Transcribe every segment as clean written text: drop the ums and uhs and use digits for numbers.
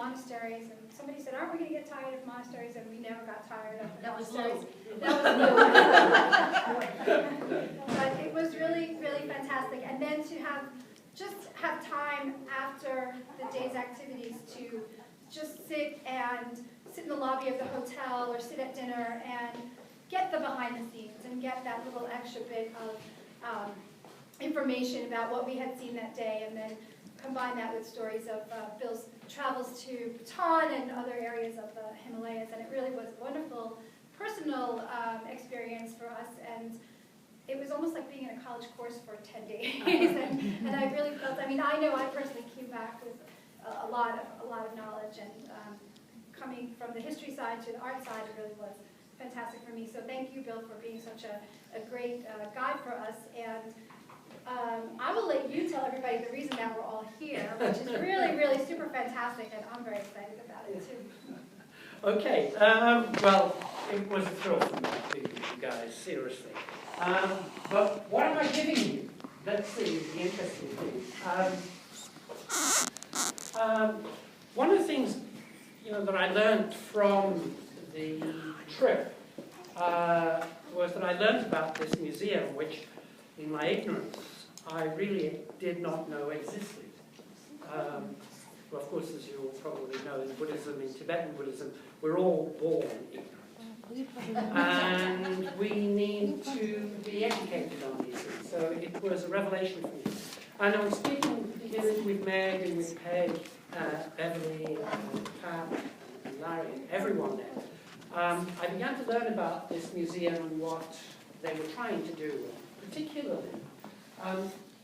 monasteries, and somebody said, aren't we going to get tired of monasteries? And we never got tired of the That was monasteries. low. That was low. But it was really, really fantastic. And then to just have time after the day's activities to just sit in the lobby of the hotel or sit at dinner and get the behind the scenes and get that little extra bit of information about what we had seen that day, and then combine that with stories of Bill's travels to Bhutan and other areas of the Himalayas. And it really was a wonderful personal experience for us, and it was almost like being in a college course for 10 days. and I really felt, I mean, I know I personally came back with a lot of knowledge, and coming from the history side to the art side, it really was fantastic for me. So thank you, Bill, for being such a great guide for us. And I will let you tell everybody the reason that we're all here, which is really, really super fantastic, and I'm very excited about it too. Okay, well, it was a thrill for me to meet you guys, seriously. But what am I giving you? Let's see, the interesting thing. One of the things that I learned from the trip was that I learned about this museum, which, in my ignorance, I really did not know existed. Well, of course, as you all probably know, in Buddhism, in Tibetan Buddhism, we're all born ignorant. And we need to be educated on these things. So it was a revelation for me. And I was speaking with Meg and with Peg, Beverly, Pat, and Larry, and everyone there. I began to learn about this museum and what they were trying to do, particularly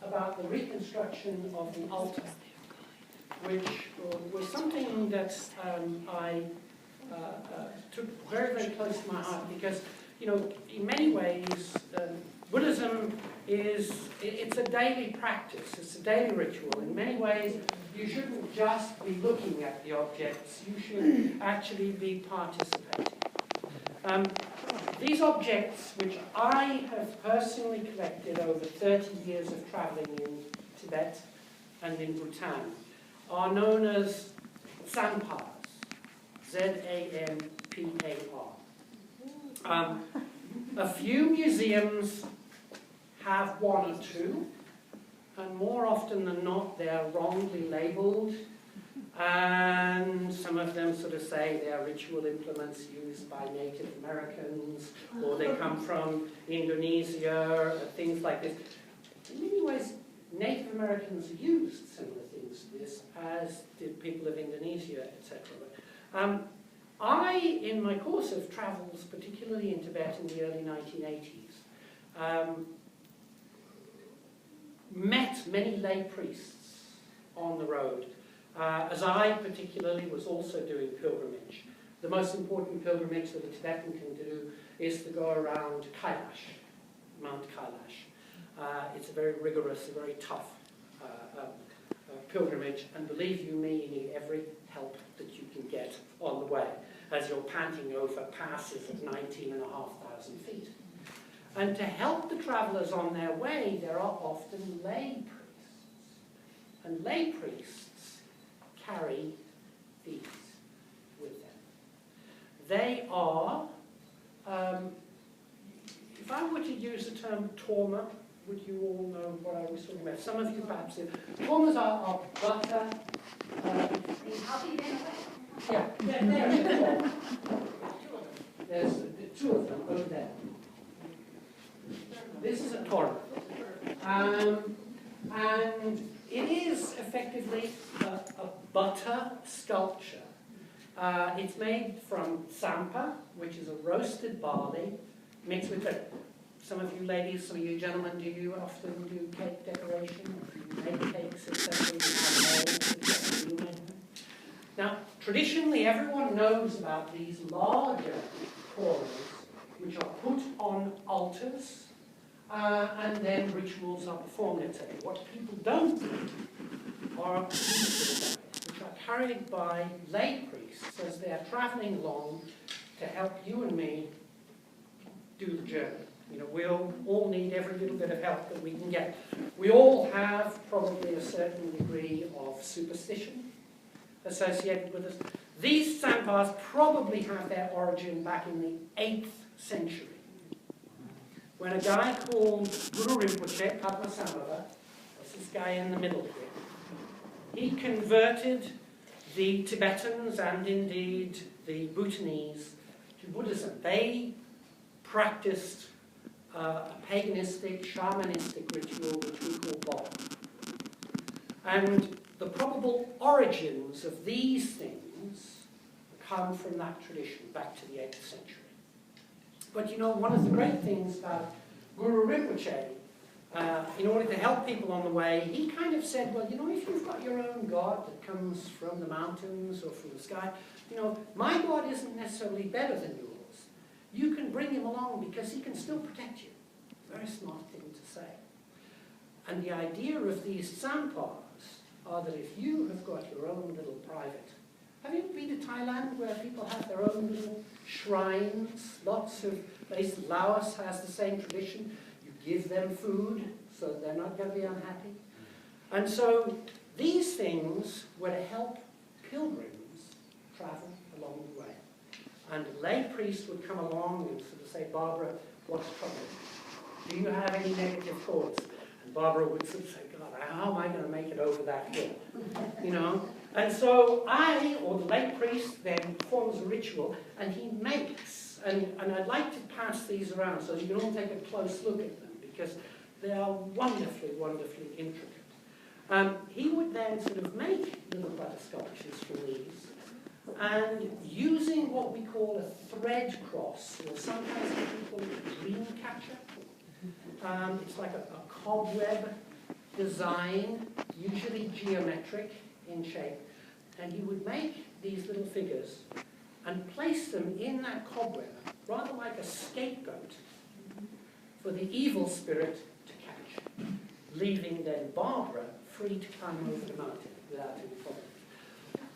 about the reconstruction of the altar, which was something that I took very, very close to my heart, because, in many ways, Buddhism it's a daily practice, it's a daily ritual. In many ways, you shouldn't just be looking at the objects, you should actually be participating. These objects, which I have personally collected over 30 years of traveling in Tibet and in Bhutan, are known as Zam Pars, Z-A-M-P-A-R. A few museums have one or two, and more often than not they are wrongly labelled, and some of them sort of say they are ritual implements used by Native Americans, or they come from Indonesia, things like this. In many ways, Native Americans used similar things to this, as did people of Indonesia, etc. I, in my course of travels, particularly in Tibet in the early 1980s, met many lay priests on the road, as I particularly was also doing pilgrimage. The most important pilgrimage that a Tibetan can do is to go around Kailash, Mount Kailash. It's a very rigorous, a very tough pilgrimage, and believe you me, you need every help that you can get on the way, as you're panting over passes of 19,500 feet. And to help the travellers on their way, there are often lay priests. And lay priests carry these with them. They are, if I were to use the term torma, would you all know what I was talking about? Some of you perhaps do. Tormas are butter. Yeah, there's two of them over there. This is a torma. And it is effectively a butter sculpture. It's made from sampa, which is a roasted barley, mixed with some of you ladies, some of you gentlemen, do you often do cake decoration? Do you make cakes, etc.? You have molds, Now, traditionally, everyone knows about these larger tormas, which are put on altars, and then rituals are performed, etc. What people don't do are these, which are carried by lay priests as they are traveling along to help you and me do the journey. We'll all need every little bit of help that we can get. We all have probably a certain degree of superstition associated with us. These Zam Pars probably have their origin back in the 8th century, when a guy called Guru Rinpoche, Padmasambhava, that's this guy in the middle here, he converted the Tibetans and indeed the Bhutanese to Buddhism. They practiced a paganistic, shamanistic ritual which we call Bo. And the probable origins of these things come from that tradition back to the 8th century. But you know, one of the great things about Guru Rinpoche, in order to help people on the way, he kind of said, well, you know, if you've got your own God that comes from the mountains or from the sky, you know, my God isn't necessarily better than yours. You can bring him along because he can still protect you. Very smart thing to say. And the idea of these Zam Pars are that if you have got your own little private... Have you been to Thailand where people have their own little shrines? Lots of places. Laos has the same tradition. You give them food so they're not going to be unhappy. And so these things were to help pilgrims travel along the way. And a lay priest would come along and sort of say, Barbara, what's trouble? Do you have any negative thoughts? And Barbara would sort of say, God, how am I going to make it over that hill? You know? And so I, or the lay priest, then performs a ritual, and he makes, and I'd like to pass these around so you can all take a close look at them, because they are wonderfully, wonderfully intricate. He would then sort of make little butter sculptures from these, and using what we call a thread cross, or sometimes people call it a dream catcher. It's like a cobweb design, usually geometric in shape, and he would make these little figures and place them in that cobweb, rather like a scapegoat for the evil spirit to catch, leaving then Barbara free to climb over the mountain without any problem.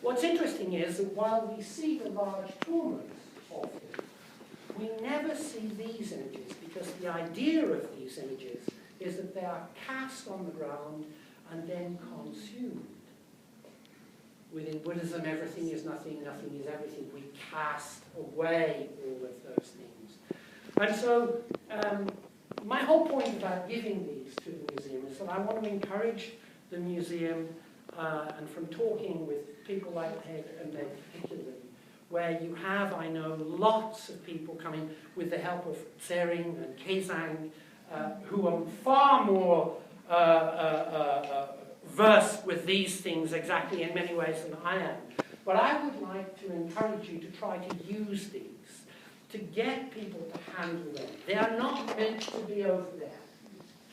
What's interesting is that while we see the large torments of him, we never see these images, because the idea of these images is that they are cast on the ground and then consumed. Within Buddhism, everything is nothing, nothing is everything. We cast away all of those things. And so, my whole point about giving these to the museum is that I want to encourage the museum, and from talking with people like Peg and Meg particularly, where you have, I know, lots of people coming with the help of Tsering and Kezang, who are far more versed with these things exactly in many ways than I am. But I would like to encourage you to try to use these, to get people to handle them. They are not meant to be over there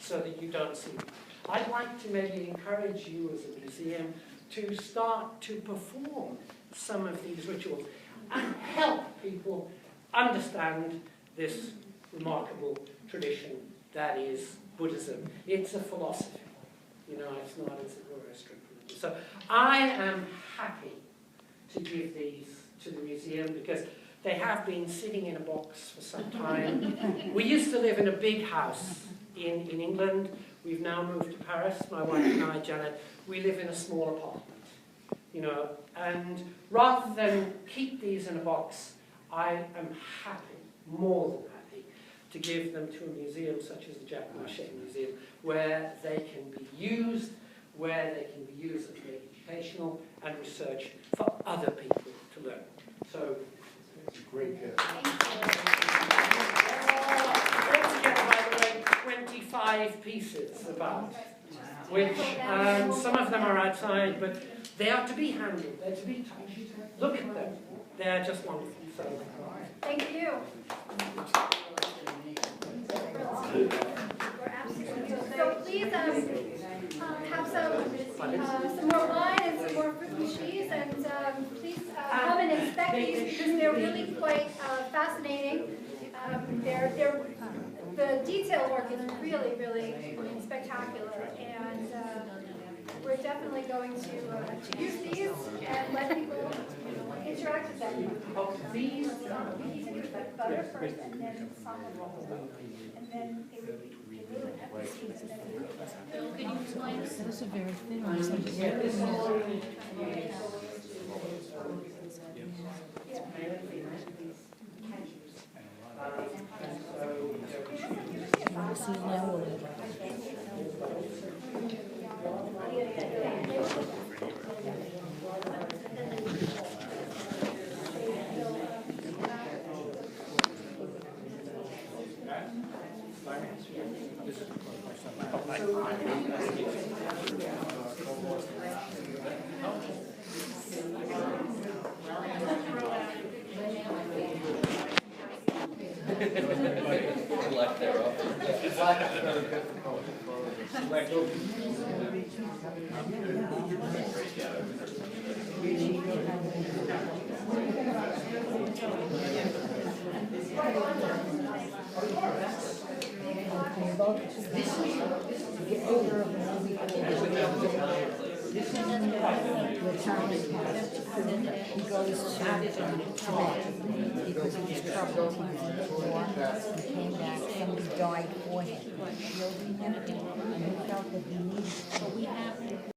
so that you don't see them. I'd like to maybe encourage you as a museum to start to perform some of these rituals and help people understand this remarkable tradition that is Buddhism. It's a philosophy. You know, it's not, as it were, a strict religion. So I am happy to give these to the museum because they have been sitting in a box for some time. We used to live in a big house in England. We've now moved to Paris, my wife and I, Janet. We live in a small apartment, you know, and rather than keep these in a box, I am happy, more than happy, to give them to a museum such as the Japan Museum, where they can be used, where they can be used as educational and research for other people to learn. So, it's a great gift. Altogether, by the way, 25 pieces about, which some of them are outside, but they are to be handled, they're to be touched. Look at them, they're just wonderful. So, thank you. So please have some more wine and some more fruit and cheese, and please come and inspect these because they're really quite fascinating. The detail work is really, really spectacular, and we're definitely going to use these and let people interact with them. these We use it with butter first, and then some, and then they would have the seeds, and then Bill, could you explain? Those are very thin ones. yeah, this is He goes to Tibet because he was troubled. He was in the war. He came back. Somebody died for him, shielding him, and he felt that he needed.